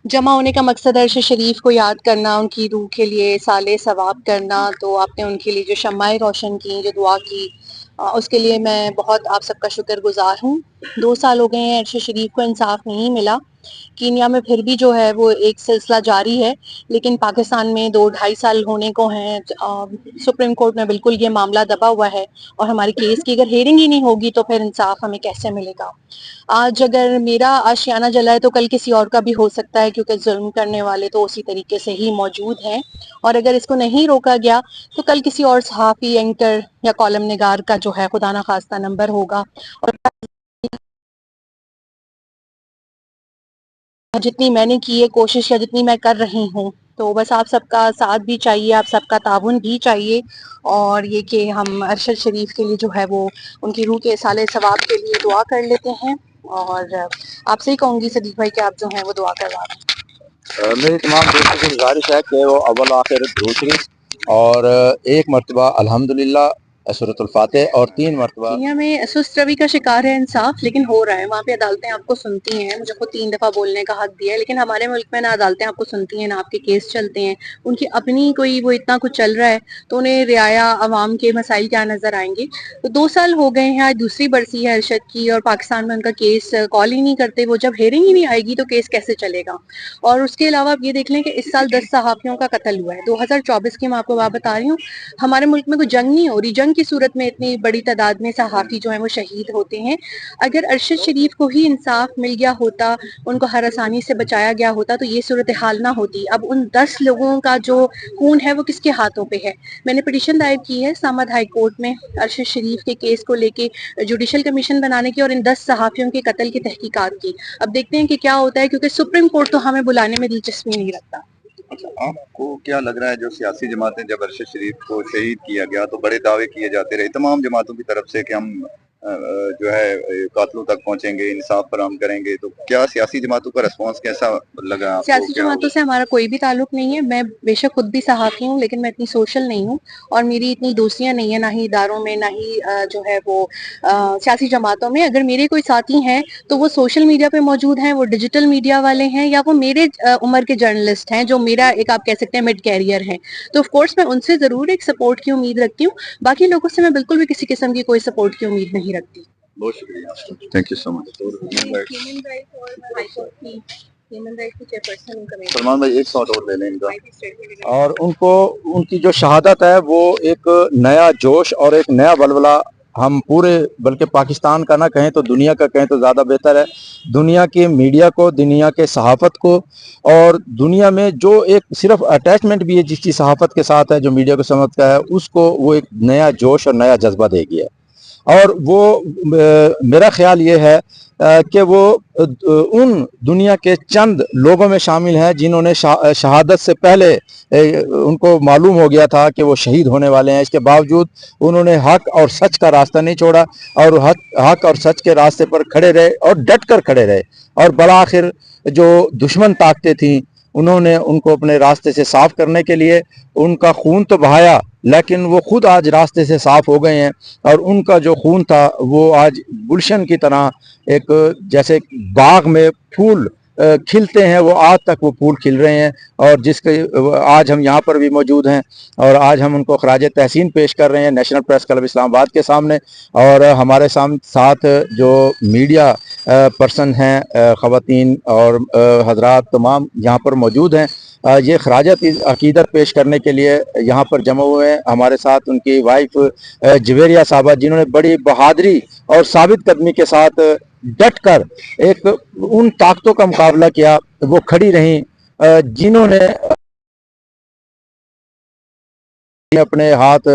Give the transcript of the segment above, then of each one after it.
जमा होने का मकसद है अरशद शरीफ को याद करना, उनकी रूह के लिए साले सवाब करना। तो आपने उनके लिए जो शम्माए रोशन की, जो दुआ की, उसके लिए मैं बहुत आप सबका शुक्रगुजार हूँ। 2 साल हो गए हैं अरशद शरीफ को इंसाफ नहीं मिला। कीनिया में फिर भी जो है वो एक सिलसिला जारी है, लेकिन पाकिस्तान में 2-2.5 साल होने को हैं। सुप्रीम कोर्ट में बिल्कुल ये मामला दबा हुआ है और हमारे केस की अगर हेयरिंग ही नहीं होगी तो फिर इंसाफ हमें कैसे मिलेगा। आज अगर मेरा आशियाना जला है तो कल किसी और का भी हो सकता है, क्योंकि जुल्म करने वाले तो उसी तरीके से ही मौजूद हैं। और अगर इसको नहीं रोका गया तो कल किसी और सहाफ़ी, एंकर या कॉलम निगार का जो है खुदा ना खास्ता नंबर होगा। और जितनी मैंने की है कोशिश या जितनी मैं कर रही हूँ, तो बस आप सबका साथ भी चाहिए, आप सबका ताउन भी चाहिए। और ये कि हम अरशद शरीफ के लिए जो है वो उनकी रूह के साले सवाब के लिए दुआ कर लेते हैं। और आपसे ही कहूँगी सदीक भाई कि आप जो हैं वो दुआ करवा दें। मेरी तमाम दोस्तों से गुजारिश है कि वो अव्वल आखिर दुरूद शरीफ और एक मरतबा अल्हम्दुलिल्लाह सूरतुल फातिहा और 3 मरतबा। दुनिया में सुस्त रवि का शिकार है इंसाफ, लेकिन हो रहा है। वहाँ पे अदालतें आपको सुनती हैं, मुझे खुद 3 दफा बोलने का हक दिया है, लेकिन हमारे मुल्क में ना अदालतें आपको सुनती हैं, ना आपके केस चलते हैं। उनकी अपनी कोई वो इतना कुछ चल रहा है तो उन्हें रियाया अवाम के मसाइल क्या नजर आएंगे। तो 2 साल हो गए हैं, आज दूसरी बरसी है अरशद की, और पाकिस्तान में उनका केस कॉल ही नहीं करते। वो जब हेयरिंग ही नहीं आएगी तो केस कैसे चलेगा। और उसके अलावा आप ये देख लें कि इस साल 10 सहाफियों का कत्ल हुआ है। 2024 की मैं आपको बात बता रही हूँ। हमारे मुल्क में कोई जंग नहीं हो रही, जंग की सूरत में इतनी बड़ी तादाद में सहाफी जो है वो शहीद होते हैं। अगर अरशद शरीफ को ही इंसाफ मिल गया होता, उनको हर आसानी से बचाया गया होता, तो ये सूरत हाल ना होती। अब उन 10 लोगों का जो खून है वो किसके हाथों पे है। मैंने पिटीशन दायर की है इस्लामाबाद हाई कोर्ट में अरशद शरीफ के केस को लेके जुडिशल कमीशन बनाने की और इन 10 सहाफियों के कत्ल की तहकीकात की। अब देखते हैं कि क्या होता है, क्योंकि सुप्रीम कोर्ट तो हमें बुलाने में दिलचस्पी नहीं रखता। अच्छा, आपको क्या लग रहा है जो सियासी जमातें, जब अरशद शरीफ को शहीद किया गया तो बड़े दावे किए जाते रहे तमाम जमातों की तरफ से कि हम जो है कातलों तक पहुंचेंगे, इंसाफ फराहम करेंगे, तो क्या सियासी जमातों का रिस्पांस कैसा लगा आपको? सियासी जमातों से हमारा कोई भी ताल्लुक नहीं है। मैं बेशक खुद भी सहाफ़ी हूँ, लेकिन मैं इतनी सोशल नहीं हूँ और मेरी इतनी दोस्तियां नहीं है, ना ही इदारों में, ना ही जो है वो सियासी जमातों में। अगर मेरे कोई साथी हैं तो वो सोशल मीडिया पे मौजूद हैं, वो डिजिटल मीडिया वाले हैं, या वो मेरे उम्र के जर्नलिस्ट हैं जो मेरा एक आप कह सकते हैं मिड कैरियर है। तो ऑफ कोर्स मैं उनसे जरूर एक सपोर्ट की उम्मीद रखती हूँ। बाकी लोगों से मैं बिल्कुल भी किसी किस्म की कोई सपोर्ट की उम्मीद नहीं रखती। बहुत शुक्रिया, thank you so much. Salman भाई एक शॉट और ले लें इनका। और उनको उनकी जो शहादत है वो एक नया जोश और एक नया बलबला हम पूरे, बल्कि पाकिस्तान का ना कहें तो दुनिया का कहें तो ज़्यादा बेहतर है, दुनिया के मीडिया को, दुनिया के सहाफ़त को, और दुनिया में जो एक सिर्फ अटैचमेंट भी है जिसकी सहाफ़त के साथ है, जो मीडिया को समझता है, उसको वो एक नया जोश और नया जज्बा देगी है। और वो मेरा ख्याल ये है कि वो उन दुनिया के चंद लोगों में शामिल हैं जिन्होंने शहादत से पहले उनको मालूम हो गया था कि वो शहीद होने वाले हैं। इसके बावजूद उन्होंने हक और सच का रास्ता नहीं छोड़ा और हक और सच के रास्ते पर खड़े रहे और डट कर खड़े रहे। और बला आखिर जो दुश्मन ताकतें थीं उन्होंने उनको अपने रास्ते से साफ करने के लिए उनका खून तो बहाया, लेकिन वो खुद आज रास्ते से साफ हो गए हैं। और उनका जो खून था वो आज गुलशन की तरह, एक जैसे बाग में फूल खिलते हैं, वो आज तक वो फूल खिल रहे हैं। और जिसके आज हम यहाँ पर भी मौजूद हैं और आज हम उनको खराज तहसीन पेश कर रहे हैं नेशनल प्रेस क्लब इस्लामाबाद के सामने। और हमारे साथ जो मीडिया पर्सन हैं, ख़वातीन और हजरात तमाम यहाँ पर मौजूद हैं। ये खराजत अकीदत पेश करने के लिए यहाँ पर जमा हुए हैं। हमारे साथ उनकी वाइफ जवेरिया साहबा, जिन्होंने बड़ी बहादुरी और साबित कदमी के साथ डट कर एक उन ताकतों का मुकाबला किया, वो खड़ी रहीं जिन्होंने अपने हाथ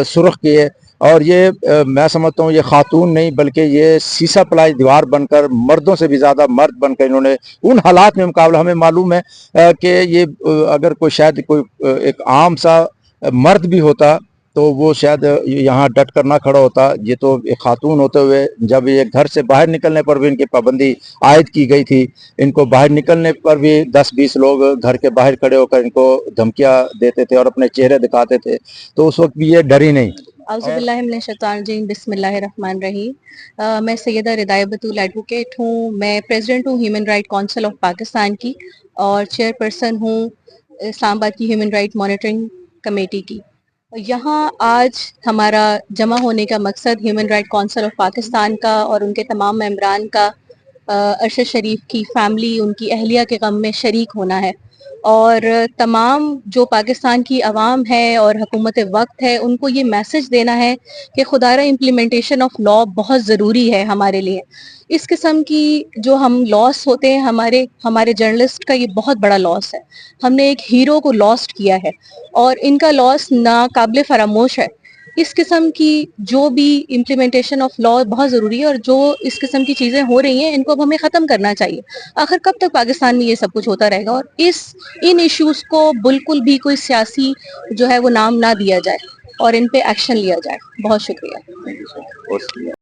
सुर्ख किए। और ये मैं समझता हूँ ये खातून नहीं बल्कि ये सीसा पलाई दीवार बनकर, मर्दों से भी ज़्यादा मर्द बनकर इन्होंने उन हालात में मुकाबला। हमें मालूम है कि ये अगर कोई शायद कोई एक आम सा मर्द भी होता तो वो शायद यहाँ डट कर ना खड़ा होता। ये तो एक खातून होते हुए, जब ये घर से बाहर निकलने पर भी इनकी पाबंदी आयद की गई थी, इनको बाहर निकलने पर भी 10-20 लोग घर के बाहर खड़े होकर इनको धमकियाँ देते थे और अपने चेहरे दिखाते थे, तो उस वक्त भी ये डरी नहीं। आउज़ुबिल्लाहि मिनश्शैतानिर्रजीम, बिस्मिल्लाहिर्रहमानिर्रहीम। मैं सैयदा रिदाया बतूल एडवोकेट हूँ। मैं प्रेसिडेंट हूँ human right council of Pakistan की और चेयरपर्सन हूँ इस्लामाबाद की ह्यूमन राइट मॉनिटरिंग कमेटी की। यहाँ आज हमारा जमा होने का मकसद human right council of Pakistan का और उनके तमाम मेंबरान का अरशद शरीफ की फैमिली, उनकी अहलिया के गम में शरीक होना है और तमाम जो पाकिस्तान की आवाम है और हुकूमत वक्त है उनको ये मैसेज देना है कि खुदारा इम्प्लीमेंटेशन ऑफ लॉ बहुत ज़रूरी है हमारे लिए। इस किस्म की जो हम लॉस होते हैं हमारे जर्नलिस्ट का ये बहुत बड़ा लॉस है। हमने एक हीरो को लॉस्ट किया है और इनका लॉस नाकाबिले फरामोश है। इस किस्म की जो भी इम्प्लीमेंटेशन ऑफ लॉ बहुत ज़रूरी है और जो इस किस्म की चीज़ें हो रही हैं इनको अब हमें ख़त्म करना चाहिए। आखिर कब तक पाकिस्तान में ये सब कुछ होता रहेगा और इन इश्यूज़ को बिल्कुल भी कोई सियासी जो है वो नाम ना दिया जाए और इन पे एक्शन लिया जाए। बहुत शुक्रिया।